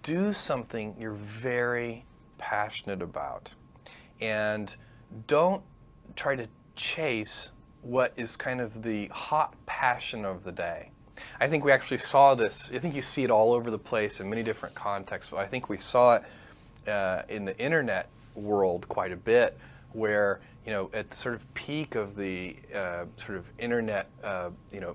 do something you're very passionate about. And don't try to chase what is kind of the hot passion of the day. I think we actually saw this. I think you see it all over the place in many different contexts, but I think we saw it in the internet world quite a bit, where, you know, at the sort of peak of the sort of internet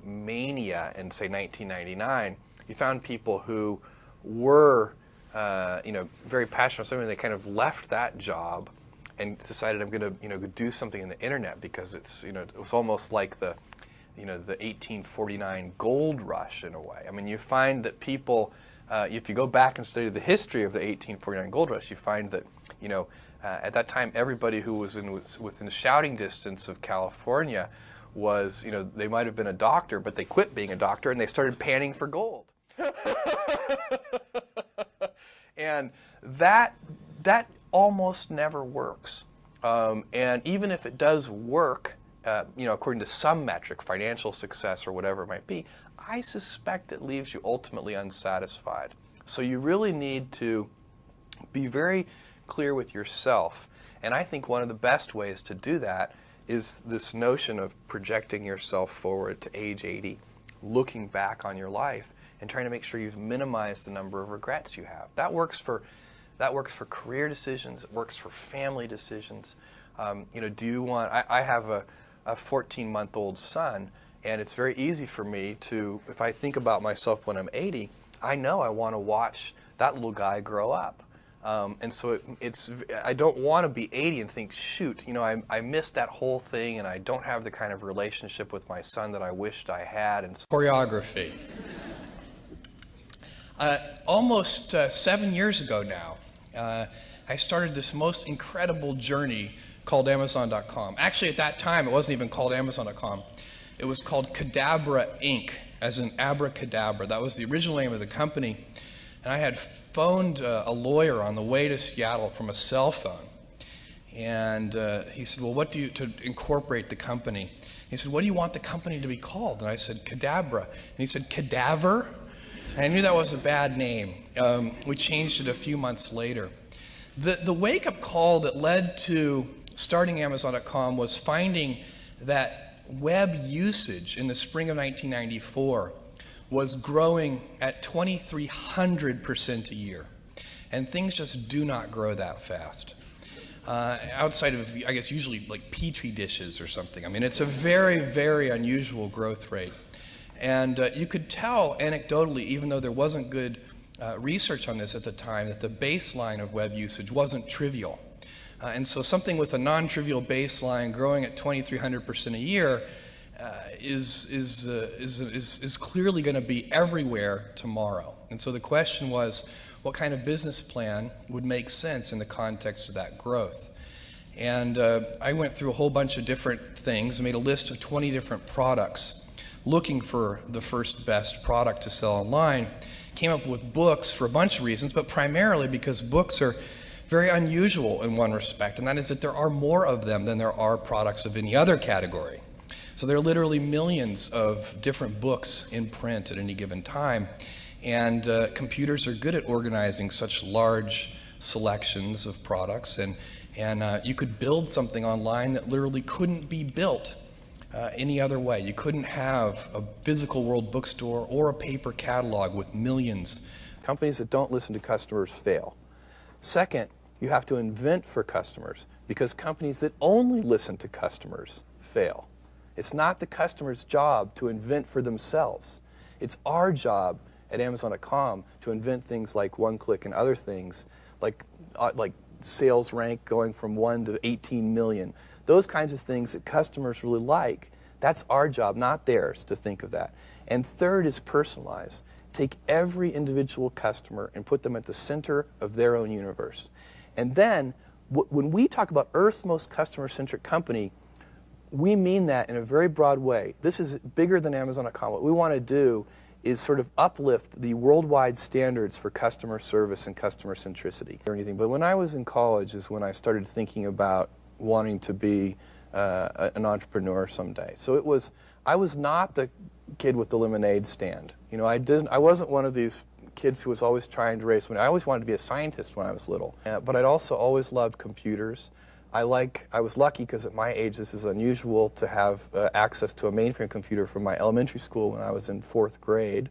mania in, say, 1999, you found people who were very passionate about something. They kind of left that job and decided, I'm going to do something in the internet, because it's, it was almost like the 1849 gold rush in a way. I mean, you find that people, if you go back and study the history of the 1849 gold rush, you find that, at that time, everybody who was within shouting distance of California was, they might have been a doctor, but they quit being a doctor and they started panning for gold. And that almost never works. And even if it does work, according to some metric, financial success or whatever it might be, I suspect it leaves you ultimately unsatisfied. So you really need to be very clear with yourself. And I think one of the best ways to do that is this notion of projecting yourself forward to age 80, looking back on your life and trying to make sure you've minimized the number of regrets you have. That works for career decisions. It works for family decisions. Do you want? I have a 14-month-old son, and it's very easy for me to, if I think about myself when I'm 80, I know I want to watch that little guy grow up. And so I don't want to be 80 and think, shoot, I missed that whole thing, and I don't have the kind of relationship with my son that I wished I had. And choreography. Almost 7 years ago now, I started this most incredible journey called Amazon.com. Actually, at that time, it wasn't even called Amazon.com. It was called Cadabra Inc., as in abracadabra. That was the original name of the company. And I had phoned a lawyer on the way to Seattle from a cell phone. And he said, well, to incorporate the company? He said, what do you want the company to be called? And I said, Cadabra. And he said, Cadaver? And I knew that was a bad name. We changed it a few months later. The wake-up call that led to starting Amazon.com was finding that web usage in the spring of 1994 was growing at 2,300% a year. And things just do not grow that fast. Outside of, I guess, usually like Petri dishes or something. I mean, it's a very, very unusual growth rate. And you could tell anecdotally, even though there wasn't good research on this at the time, that the baseline of web usage wasn't trivial. And so something with a non-trivial baseline growing at 2,300% a year is clearly going to be everywhere tomorrow. And so the question was, what kind of business plan would make sense in the context of that growth? And I went through a whole bunch of different things, made a list of 20 different products, looking for the first best product to sell online. Came up with books for a bunch of reasons, but primarily because books are very unusual in one respect, and that is that there are more of them than there are products of any other category. So there are literally millions of different books in print at any given time, and computers are good at organizing such large selections of products, and you could build something online that literally couldn't be built any other way. You couldn't have a physical world bookstore or a paper catalog with millions. Companies that don't listen to customers fail. Second, you have to invent for customers, because companies that only listen to customers fail. It's not the customer's job to invent for themselves. It's our job at Amazon.com to invent things like one-click and other things, like sales rank going from 1 to 18 million. Those kinds of things that customers really like. That's our job, not theirs, to think of that. And third is personalize. Take every individual customer and put them at the center of their own universe. And then, when we talk about Earth's most customer-centric company, we mean that in a very broad way. This is bigger than Amazon.com. What we want to do is sort of uplift the worldwide standards for customer service and customer centricity or anything. But when I was in college is when I started thinking about wanting to be an entrepreneur someday. So I was not the kid with the lemonade stand. I wasn't one of these kids who was always trying to raise money. I always wanted to be a scientist when I was little, but I'd also always loved computers. I was lucky because at my age this is unusual to have access to a mainframe computer from my elementary school when I was in 4th grade,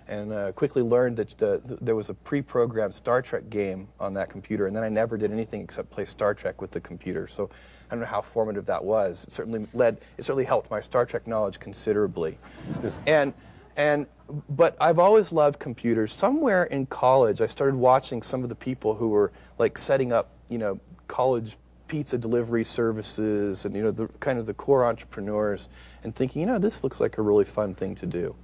and quickly learned that there was a pre-programmed Star Trek game on that computer, and then I never did anything except play Star Trek with the computer. So I don't know how formative that was. It certainly helped my Star Trek knowledge considerably. But I've always loved computers. Somewhere in college, I started watching some of the people who were like setting up, college pizza delivery services and, the core entrepreneurs, and thinking, this looks like a really fun thing to do.